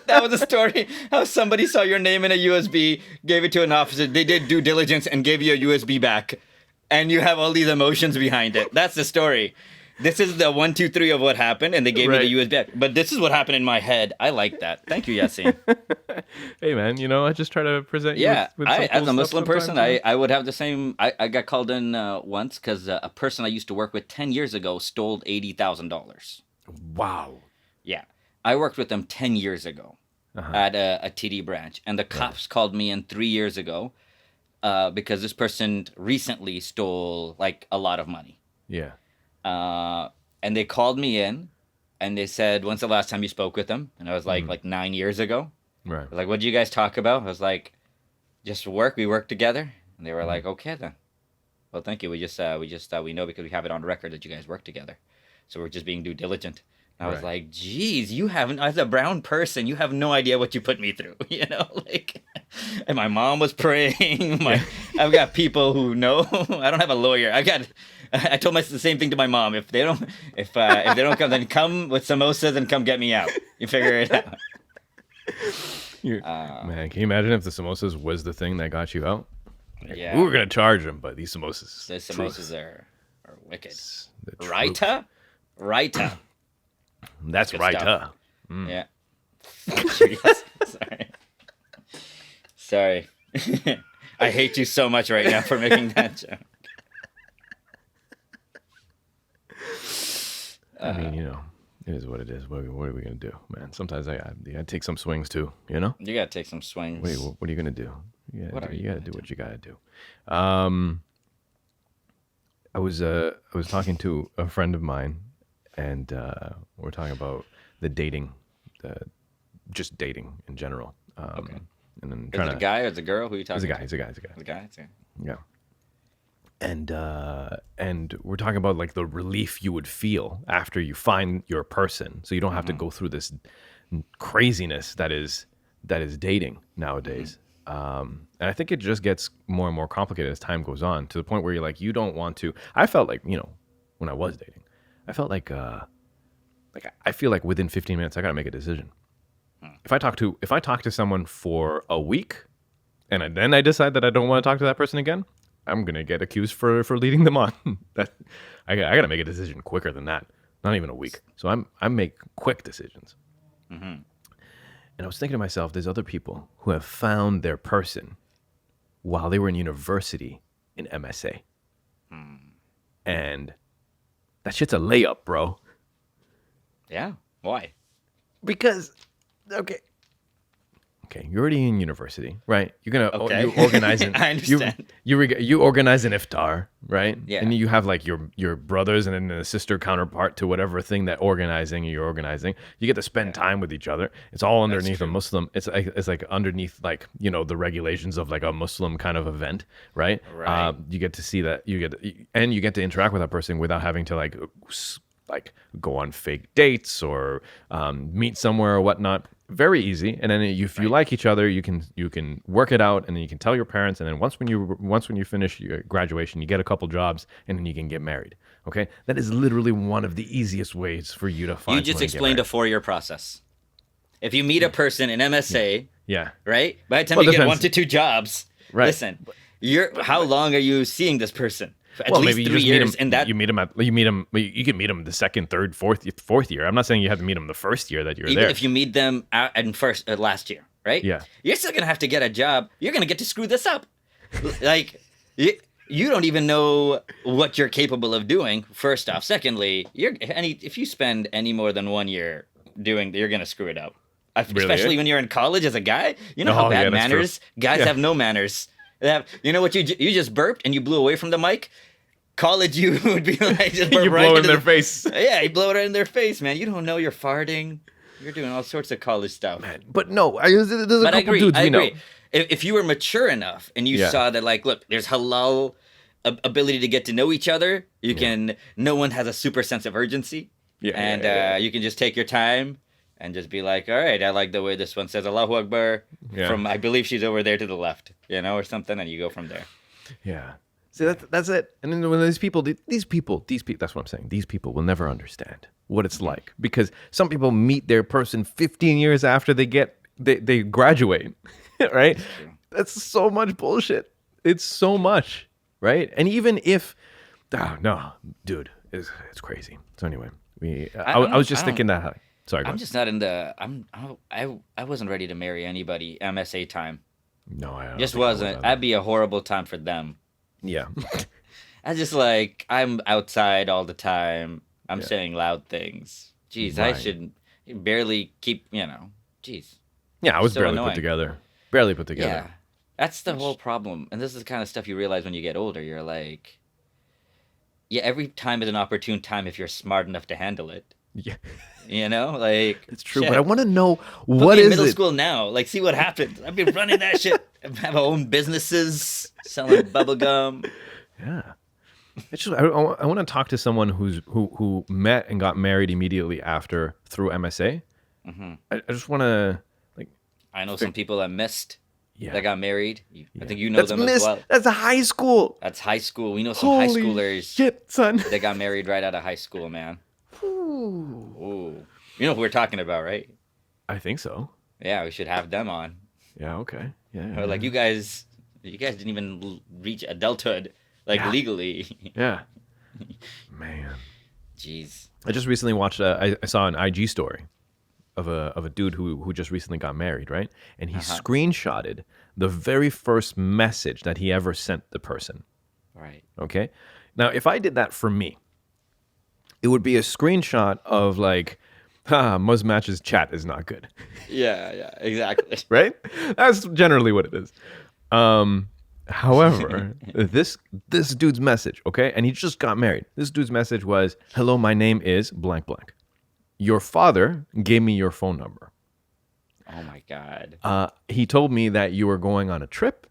Speaker 2: That was a story how somebody saw your name in a USB, gave it to an officer, they did due diligence and gave you a USB back. And you have all these emotions behind it. That's the story. This is the 1, 2, 3 of what happened, and they gave me the USB back. But this is what happened in my head. I like that. Thank you, Yasin.
Speaker 3: Hey, man, I just try to present you with some
Speaker 2: as
Speaker 3: cool
Speaker 2: a Muslim
Speaker 3: stuff
Speaker 2: person, I would have the same. I got called in once because a person I used to work with 10 years ago stole $80,000.
Speaker 3: Wow.
Speaker 2: Yeah. I worked with them 10 years ago at a TD branch, and the cops called me in 3 years ago because this person recently stole, like, a lot of money.
Speaker 3: Yeah.
Speaker 2: And they called me in, and they said, when's the last time you spoke with them? And I was like 9 years ago.
Speaker 3: Right.
Speaker 2: I was like, what did you guys talk about? I was like, just work. We work together. And they were like, okay then. Well, thank you. We know because we have it on record that you guys work together. So we're just being due diligent. And I was like, geez, you haven't, as a brown person, you have no idea what you put me through, like, and my mom was praying. I've got people who know. I don't have a lawyer. I told the same thing to my mom. If they don't come, then come with samosas and come get me out. You figure it out.
Speaker 3: Man, can you imagine if the samosas was the thing that got you out?
Speaker 2: Yeah.
Speaker 3: We were going to charge them, but these samosas.
Speaker 2: The samosas are wicked.
Speaker 3: Raita?
Speaker 2: Raita.
Speaker 3: That's raita.
Speaker 2: Yeah. Sorry. I hate you so much right now for making that joke.
Speaker 3: I mean, it is what it is. What are we going to do, man? Sometimes I gotta take some swings too, You got
Speaker 2: to take some swings.
Speaker 3: Wait, what are you going to do? You got to do what you got to do. I was talking to a friend of mine, and we're talking about just dating in general.
Speaker 2: Okay.
Speaker 3: And then
Speaker 2: is it a guy or is it a girl? Who are you talking to?
Speaker 3: He's a guy.
Speaker 2: The guy? It's a guy?
Speaker 3: Yeah. And we're talking about like the relief you would feel after you find your person, so you don't have to go through this craziness that is dating nowadays. And I think it just gets more and more complicated as time goes on, to the point where you're like, you don't want to. I felt like, when I was dating, I felt like I feel like within 15 minutes I gotta make a decision. If I talk to someone for a week, and then I decide that I don't want to talk to that person again, I'm gonna get accused for leading them on. I gotta make a decision quicker than that. Not even a week. So I make quick decisions. And I was thinking to myself, there's other people who have found their person while they were in university in MSA, and that shit's a layup, bro.
Speaker 2: Yeah. Why?
Speaker 3: Because, okay, Okay, you're already in university, right? You're gonna
Speaker 2: Okay.
Speaker 3: you organize an
Speaker 2: I understand.
Speaker 3: you organize an iftar, right?
Speaker 2: Yeah.
Speaker 3: And you have like your brothers and then a sister counterpart to whatever thing that you're organizing. You get to spend time with each other. It's all underneath a
Speaker 2: true.
Speaker 3: Muslim. It's like underneath like the regulations of like a Muslim kind of event, right?
Speaker 2: Right.
Speaker 3: You get to see that you get to interact with that person without having to like go on fake dates or meet somewhere or whatnot. Very easy. And then if you like each other, you can work it out, and then you can tell your parents. And then once when you finish your graduation, you get a couple jobs, and then you can get married. Okay, that is literally one of the easiest ways for you to find.
Speaker 2: You just explained a 4-year process. If you meet a person in MSA, right? By the time you get 1 to 2 jobs,
Speaker 3: right.
Speaker 2: Listen, how long are you seeing this person? At least
Speaker 3: maybe
Speaker 2: 3 years. And that
Speaker 3: you meet him. You can meet him the second, third, fourth year. I'm not saying you have to meet him the first year that you're
Speaker 2: even
Speaker 3: there.
Speaker 2: if you meet them last year, right?
Speaker 3: Yeah.
Speaker 2: You're still gonna have to get a job. You're gonna get to screw this up. Like you don't even know what you're capable of doing. First off, secondly, if you spend any more than 1 year doing, you're gonna screw it up. Especially when you're in college as a guy. You know how bad manners. Guys have no manners. You know what you just burped and you blew away from the mic. College, you would be like, just
Speaker 3: you blow in their face.
Speaker 2: Yeah, you blow it right in their face, man. You don't know you're farting. You're doing all sorts of college stuff.
Speaker 3: Man, but no, there's a couple dudes we know.
Speaker 2: If you were mature enough and you saw that, like, look, there's halal ability to get to know each other. You can. No one has a super sense of urgency. You can just take your time and just be like, all right, I like the way this one says Allahu Akbar. From I believe she's over there to the left, or something, and you go from there.
Speaker 3: Yeah. See, that's it. And then when these people, that's what I'm saying. These people will never understand what it's like, because some people meet their person 15 years after they graduate, right? That's so much bullshit. It's so much, right? And even if, no, dude, it's crazy. So anyway, I was just thinking that. Sorry,
Speaker 2: I'm just not in the. I wasn't ready to marry anybody MSA time.
Speaker 3: No, I
Speaker 2: just wasn't. That'd be a horrible time for them.
Speaker 3: Yeah.
Speaker 2: I just I'm outside all the time. I'm saying loud things. Jeez, right. I should barely keep, jeez.
Speaker 3: Yeah, I was barely put together. Barely put together.
Speaker 2: Yeah. That's the whole problem. And this is the kind of stuff you realize when you get older. You're like, every time is an opportune time if you're smart enough to handle it.
Speaker 3: Yeah.
Speaker 2: It's
Speaker 3: true, but I want to know
Speaker 2: what is middle school now. See what happens. I've been running that shit. I have my own businesses, selling bubble gum.
Speaker 3: Yeah. I want to talk to someone who met and got married immediately after through MSA. Mm-hmm. I just want to
Speaker 2: I know some people that missed. Yeah. That got married. I think you know them as well.
Speaker 3: That's a high school.
Speaker 2: That's high school. We know some high schoolers.
Speaker 3: Shit, son.
Speaker 2: That got married right out of high school, man. Ooh. You know who we're talking about, right?
Speaker 3: I think so.
Speaker 2: Yeah, we should have them on.
Speaker 3: Yeah, okay. Yeah.
Speaker 2: You guys didn't even reach adulthood, legally.
Speaker 3: Yeah. Man.
Speaker 2: Jeez.
Speaker 3: I just recently watched I saw an IG story of a dude who just recently got married, right? And he screenshotted the very first message that he ever sent the person.
Speaker 2: Right.
Speaker 3: Okay? Now, if I did that for me, it would be a screenshot of Muzmatch's chat is not good.
Speaker 2: Yeah, exactly.
Speaker 3: Right? That's generally what it is. However, this dude's message, okay? And he just got married. This dude's message was, "Hello, my name is blank blank. Your father gave me your phone number.
Speaker 2: Oh my God.
Speaker 3: He told me that you were going on a trip.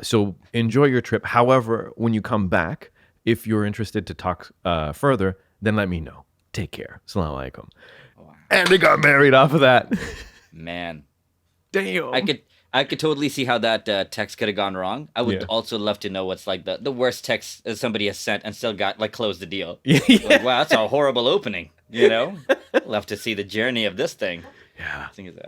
Speaker 3: So enjoy your trip. However, when you come back, if you're interested to talk further, then let me know. Take care. Assalamu alaikum." Wow. And they got married off of that.
Speaker 2: Man.
Speaker 3: Damn.
Speaker 2: I could totally see how that text could have gone wrong. I would also love to know what's the worst text somebody has sent and still got closed the deal. Yeah. Wow, that's a horrible opening. Love to see the journey of this thing.
Speaker 3: Yeah.
Speaker 2: I think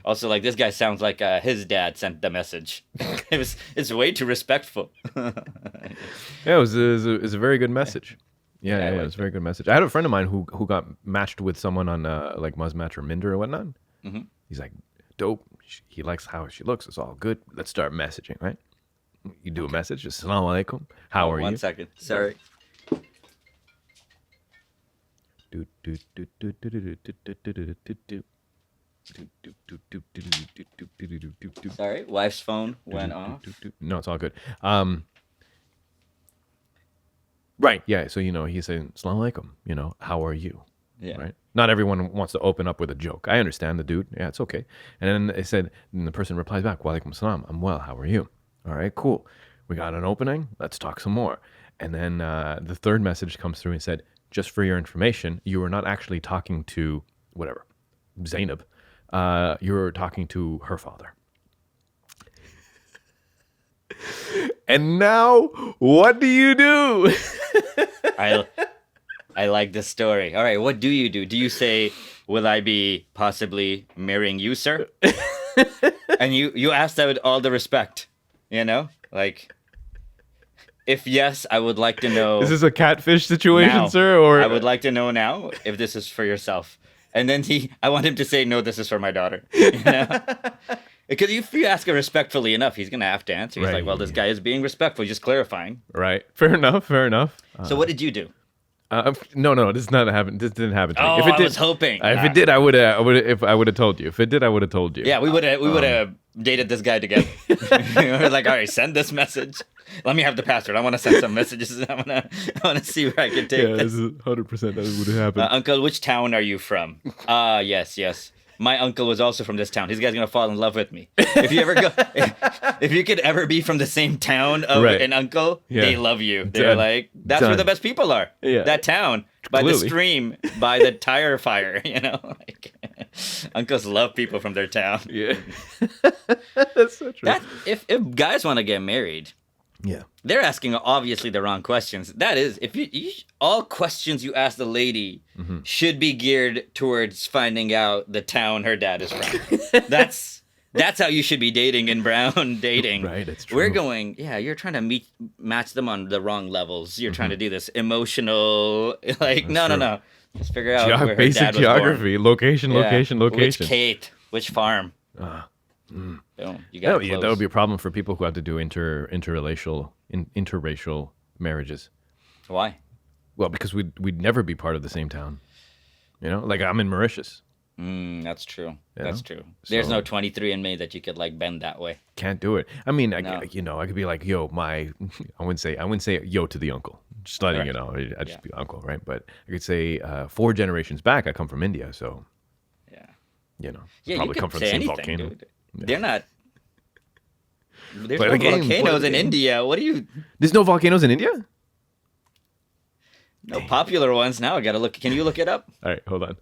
Speaker 2: also this guy sounds like his dad sent the message. It's way too respectful.
Speaker 3: Yeah, it was a very good message. Yeah, it was a very good message. I had a friend of mine who got matched with someone on Muzmatch or Minder or whatnot. Mm-hmm. He's like, dope. He likes how she looks. It's all good. Let's start messaging, right? You do a message. Assalamu alaikum. How are you?
Speaker 2: 1 second. Sorry. Sorry, wife's phone went off.
Speaker 3: No, it's all good. Right. Yeah. So, he's saying, Assalamu alaikum, how are you?
Speaker 2: Yeah.
Speaker 3: Right. Not everyone wants to open up with a joke. I understand the dude. Yeah, it's okay. And then the person replies back, Wa alaikum salam. I'm well. How are you? All right, cool. We got an opening. Let's talk some more. And then the third message comes through and said, just for your information, you were not actually talking to whatever, Zainab. You were talking to her father. And now, what do you do?
Speaker 2: I like this story. All right, what do you do? Do you say, will I be possibly marrying you, sir? And you ask that with all the respect, Like, if yes, I would like to know.
Speaker 3: Is this a catfish situation,
Speaker 2: now.
Speaker 3: sir? Or
Speaker 2: I would like to know now if this is for yourself. And then I want him to say, no, this is for my daughter. Because if you ask it respectfully enough, he's going to have to answer. He's
Speaker 3: Right.
Speaker 2: like, well, this guy is being respectful, just clarifying.
Speaker 3: Right. Fair enough.
Speaker 2: So what did you do?
Speaker 3: No, this didn't happen to me.
Speaker 2: Oh,
Speaker 3: If it
Speaker 2: I
Speaker 3: did,
Speaker 2: was hoping.
Speaker 3: If it did, I would have told you. If it did, I would have told you.
Speaker 2: Yeah, we would have dated this guy together. We're like, all right, send this message. Let me have the password. I want to send some messages. I want to see where I can take
Speaker 3: Yeah,
Speaker 2: this.
Speaker 3: 100% that would have happened.
Speaker 2: Uncle, which town are you from? Yes. My uncle was also from this town. This guy's gonna fall in love with me. If you ever if you could ever be from the same town of
Speaker 3: Right.
Speaker 2: an uncle,
Speaker 3: Yeah.
Speaker 2: they love you. They're
Speaker 3: Done.
Speaker 2: like, that's where
Speaker 3: Done.
Speaker 2: the best people are.
Speaker 3: Yeah.
Speaker 2: That town, by the
Speaker 3: Clearly.
Speaker 2: stream, by the tire fire. Like, uncles love people from their town.
Speaker 3: Yeah. That's so true.
Speaker 2: That if guys want to get married,
Speaker 3: Yeah.
Speaker 2: they're asking obviously the wrong questions. That is, if you all questions you ask the lady
Speaker 3: Mm-hmm.
Speaker 2: should be geared towards finding out the town her dad is from. That's how you should be dating in brown dating.
Speaker 3: Right, it's true.
Speaker 2: We're going, yeah, you're trying to match them on the wrong levels. You're trying to do this emotional, like, no. Just figure out where her
Speaker 3: Basic
Speaker 2: dad was
Speaker 3: geography, location,
Speaker 2: born.
Speaker 3: location.
Speaker 2: Which Kate, which farm. Boom, you got
Speaker 3: Yeah, that would be a problem for people who have to do interracial marriages.
Speaker 2: Why?
Speaker 3: Well, because we'd never be part of the same town. Like I'm in Mauritius.
Speaker 2: That's true.
Speaker 3: Yeah.
Speaker 2: That's true. There's
Speaker 3: So-
Speaker 2: no 23andMe that you could like bend that way.
Speaker 3: Can't do it. I mean,
Speaker 2: No.
Speaker 3: I could be like, yo, I wouldn't say yo to the uncle. Just letting
Speaker 2: Right.
Speaker 3: you know, I'd just
Speaker 2: Yeah.
Speaker 3: be uncle, right? But I could say 4 generations back, I come from India, so
Speaker 2: Yeah.
Speaker 3: you
Speaker 2: Yeah,
Speaker 3: probably
Speaker 2: you could
Speaker 3: come from
Speaker 2: say
Speaker 3: the same
Speaker 2: anything,
Speaker 3: volcano.
Speaker 2: dude. They're not. There's
Speaker 3: Play
Speaker 2: no
Speaker 3: the game, play
Speaker 2: volcanoes
Speaker 3: the
Speaker 2: in
Speaker 3: game.
Speaker 2: India. What do you?
Speaker 3: There's no volcanoes in India.
Speaker 2: No popular ones now. I gotta look. Can you look it up?
Speaker 3: All right, hold on.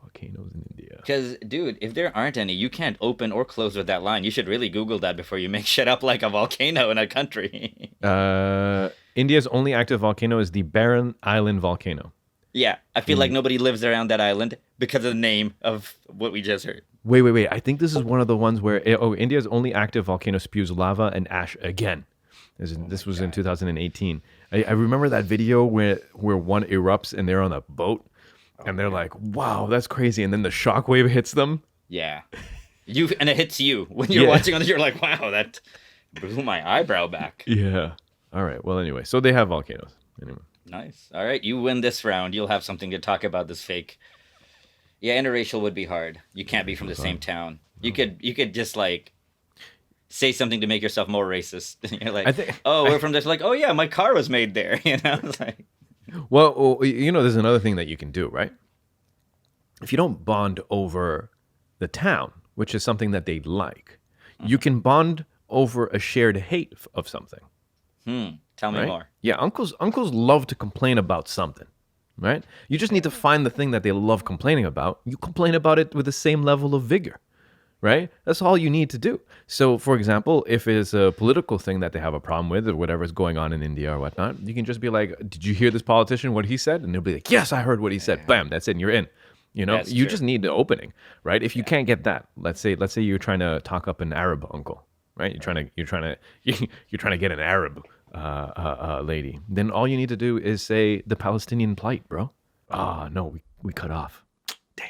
Speaker 3: Volcanoes in India.
Speaker 2: Because, dude, if there aren't any, you can't open or close with that line. You should really Google that before you make shit up like a volcano in a country.
Speaker 3: India's only active volcano is the Barren Island volcano.
Speaker 2: Yeah, I feel like nobody lives around that island because of the name of what we just heard.
Speaker 3: Wait. I think this is one of the ones where India's only active volcano spews lava and ash again. This was in 2018. I remember that video where one erupts and they're on a boat and they're like, "Wow, that's crazy!" And then the shockwave hits them.
Speaker 2: Yeah, and it hits you when you're
Speaker 3: Yeah.
Speaker 2: watching on this. You're like, "Wow, that blew my eyebrow back."
Speaker 3: Yeah. All right. Well, anyway, so they have volcanoes. Anyway.
Speaker 2: Nice. All right, you win this round. You'll have something to talk about this fake. Yeah, interracial would be hard. You can't be from the same town. You could just like say something to make yourself more racist. You're like, we're from this. Like, oh yeah, my car was made there. It's like,
Speaker 3: Well, there's another thing that you can do, right? If you don't bond over the town, which is something that they like, you can bond over a shared hate of something.
Speaker 2: tell me
Speaker 3: Right?
Speaker 2: more.
Speaker 3: Yeah, uncles love to complain about something, right? You just need to find the thing that they love complaining about. You complain about it with the same level of vigor, right? That's all you need to do. So, for example, if it's a political thing that they have a problem with or whatever's going on in India or whatnot, you can just be like, "Did you hear this politician, what he said?" And they'll be like, "Yes, I heard what he said." Bam, that's it, and you're in.
Speaker 2: That's
Speaker 3: You
Speaker 2: true.
Speaker 3: just need the opening, right? If you can't get that, let's say you're trying to talk up an Arab uncle, right? You're trying to get an Arab lady. Then all you need to do is say the Palestinian plight, bro. No, we cut off. Damn.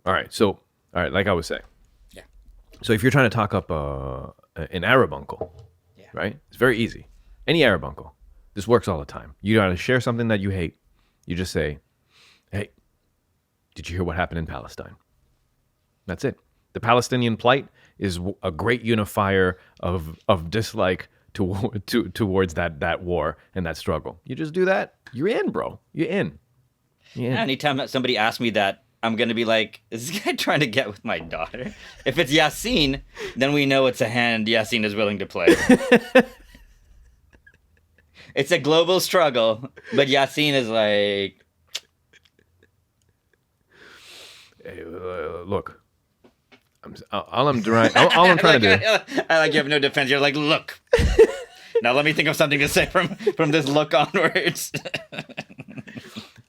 Speaker 3: All right, like I was saying.
Speaker 2: Yeah.
Speaker 3: So if you're trying to talk up an Arab uncle, right? It's very easy. Any Arab uncle. This works all the time. You got to share something that you hate. You just say, "Hey, did you hear what happened in Palestine?" That's it. The Palestinian plight is a great unifier of dislike towards that war and that struggle. You just do that, you're in, bro. You're in.
Speaker 2: Anytime that somebody asks me that, I'm going to be like, is this guy trying to get with my daughter? If it's Yasin, then we know it's a hand Yasin is willing to play. It's a global struggle, but Yasin is like...
Speaker 3: Hey, look, all I'm trying to do...
Speaker 2: I like you have no defense. You're like, look. Now let me think of something to say from this look onwards.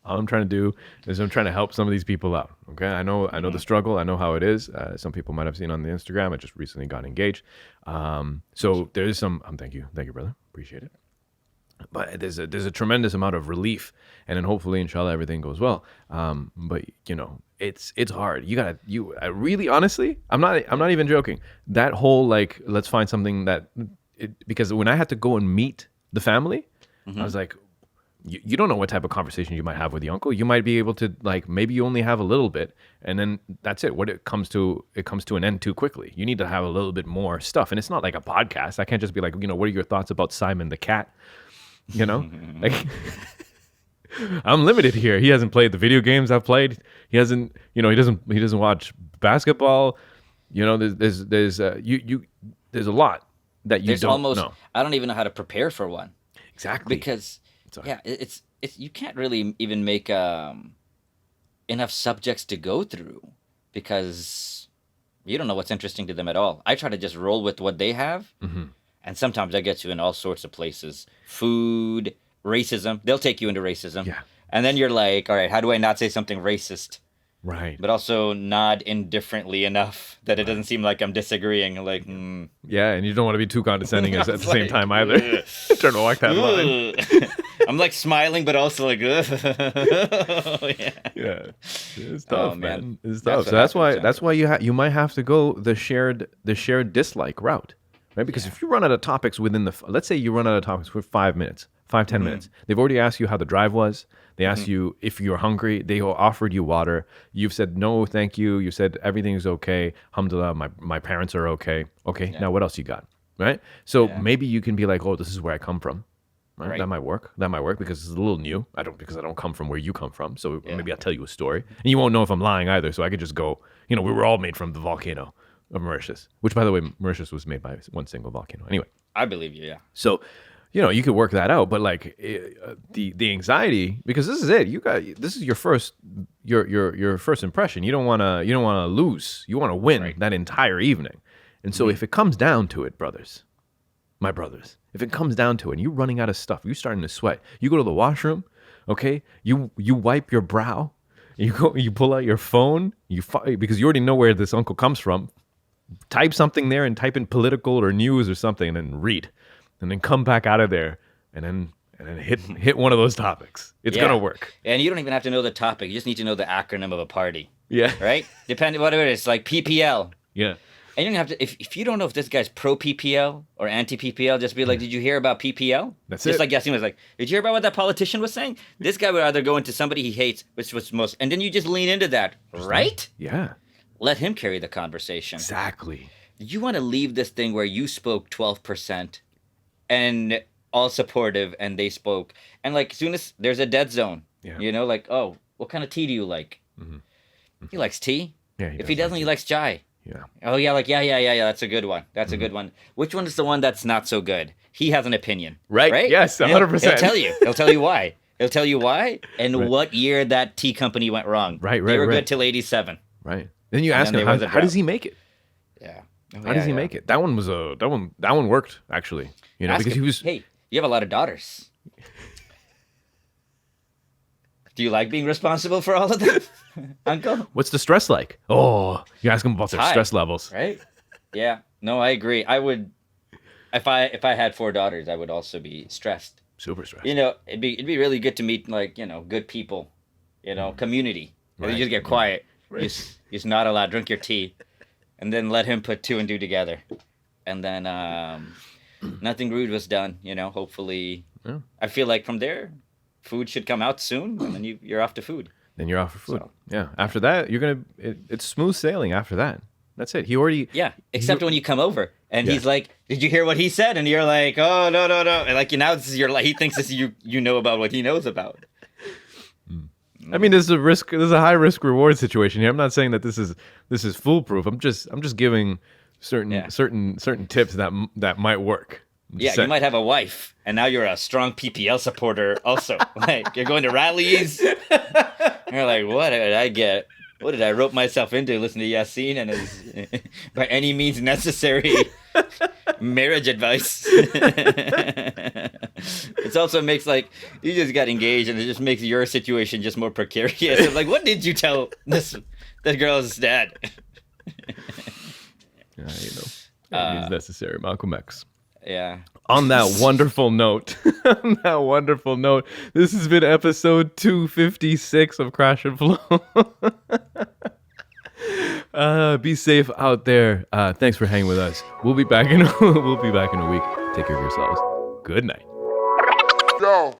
Speaker 3: All I'm trying to do is I'm trying to help some of these people out. Okay, I know the struggle. I know how it is. Some people might have seen on the Instagram. I just recently got engaged. So there is some. Thank you, brother. Appreciate it. But there's a tremendous amount of relief, and then hopefully, inshallah, everything goes well. But it's hard. I really, honestly, I'm not even joking. That whole let's find something because when I had to go and meet the family, I was like, you don't know what type of conversation you might have with the uncle. You might be able to maybe you only have a little bit, and then that's it. It comes to an end too quickly. You need to have a little bit more stuff, and it's not like a podcast. I can't just be like, what are your thoughts about Simon the cat? I'm limited here. He hasn't played the video games I've played. He hasn't, he doesn't watch basketball. There's a lot that you don't know.
Speaker 2: I don't even know how to prepare for one.
Speaker 3: Exactly.
Speaker 2: Because it's you can't really even make enough subjects to go through because you don't know what's interesting to them at all. I try to just roll with what they have. Mm-hmm. And sometimes that gets you in all sorts of places. Food, racism. They'll take you into racism. Yeah. And then you're like, all right, how do I not say something racist?
Speaker 3: Right.
Speaker 2: But also nod indifferently enough that it doesn't seem like I'm disagreeing.
Speaker 3: Yeah, and you don't want to be too condescending at the same time either. Trying to walk that line.
Speaker 2: I'm smiling, but also yeah.
Speaker 3: It's tough, man. It's tough. So that's why you might have to go the shared dislike route. Right? Because if you run out of topics let's say you run out of topics for 5 minutes, 10 minutes. They've already asked you how the drive was. They asked you if you're hungry. They offered you water. You've said, no, thank you. You said everything's okay. Alhamdulillah, my parents are okay. Okay, now what else you got? Right? So maybe you can be like, oh, this is where I come from. Right? That might work. Because it's a little new. I don't come from where you come from. So maybe I'll tell you a story. And you won't know if I'm lying either. So I could just go, we were all made from the volcano of Mauritius, which, by the way, Mauritius was made by one single volcano. Anyway,
Speaker 2: I believe you. Yeah.
Speaker 3: So, you could work that out, but the anxiety, because this is it. This is your first impression. You don't want to lose. You want to win that entire evening. And so, if it comes down to it, my brothers, if it comes down to it, and you're running out of stuff, you're starting to sweat. You go to the washroom, okay? You wipe your brow. You pull out your phone. Because you already know where this uncle comes from. Type something there and type in political or news or something and then read. And then come back out of there and then hit one of those topics. It's going to work.
Speaker 2: And you don't even have to know the topic. You just need to know the acronym of a party.
Speaker 3: Yeah.
Speaker 2: Right? Depending whatever it is, like PPL.
Speaker 3: Yeah.
Speaker 2: And you don't have to, if you don't know if this guy's pro PPL or anti PPL, just be like, did you hear about PPL?
Speaker 3: That's
Speaker 2: just
Speaker 3: it.
Speaker 2: Like Yasin was like, did you hear about what that politician was saying? This guy would either go into somebody he hates, which was most, and then you just lean into that, right?
Speaker 3: Yeah.
Speaker 2: Let him carry the conversation.
Speaker 3: Exactly.
Speaker 2: You want to leave this thing where you spoke 12% and all supportive and they spoke. And as soon as there's a dead zone, oh, what kind of tea do you like? Mm-hmm. He likes tea.
Speaker 3: Yeah,
Speaker 2: if he doesn't, he likes chai.
Speaker 3: Yeah.
Speaker 2: Oh, yeah, yeah, that's a good one. That's a good one. Which one is the one that's not so good? He has an opinion.
Speaker 3: Right? Yes, 100%.
Speaker 2: He'll tell you. He'll tell you why. He'll tell you why and what year that tea company went wrong.
Speaker 3: Right.
Speaker 2: They were good till 87.
Speaker 3: Right. Then you ask him, how does he make it?
Speaker 2: Yeah.
Speaker 3: How does he make it? That one worked actually. Because he was.
Speaker 2: Hey, you have a lot of daughters. Do you like being responsible for all of them, Uncle?
Speaker 3: What's the stress like? Oh, you ask him about their stress levels,
Speaker 2: right? Yeah. No, I agree. I would, if I had 4 daughters, I would also be stressed.
Speaker 3: Super stressed.
Speaker 2: It'd be really good to meet good people, community. Right. You just get quiet. Right. You just nod a lot, drink your tea, and then let him put 2 and 2 together. And then nothing rude was done, hopefully. Yeah. I feel like from there, food should come out soon, and then you're off to food.
Speaker 3: Then you're out for food. So, yeah. After that, it's smooth sailing after that. That's it.
Speaker 2: Yeah, except when you come over and he's like, "Did you hear what he said?" And you're like, "Oh, no." And like, now this is he thinks this is you know about what he knows about.
Speaker 3: I mean, there's a high risk reward situation here. I'm not saying that this is foolproof. I'm just giving certain tips that might work.
Speaker 2: You might have a wife, and now you're a strong PPL supporter also. Like, you're going to rallies. You're like, what did I get? What did I rope myself into listening to Yasin and his by any means necessary marriage advice? It also makes you just got engaged, and it just makes your situation just more precarious. I'm like, what did you tell that girl's dad?
Speaker 3: That means necessary. Malcolm X.
Speaker 2: Yeah.
Speaker 3: On that wonderful note, this has been episode 256 of Crash and Flow. Be safe out there. Thanks for hanging with us. We'll be back in a week. Take care of yourselves. Good night.
Speaker 1: Yo.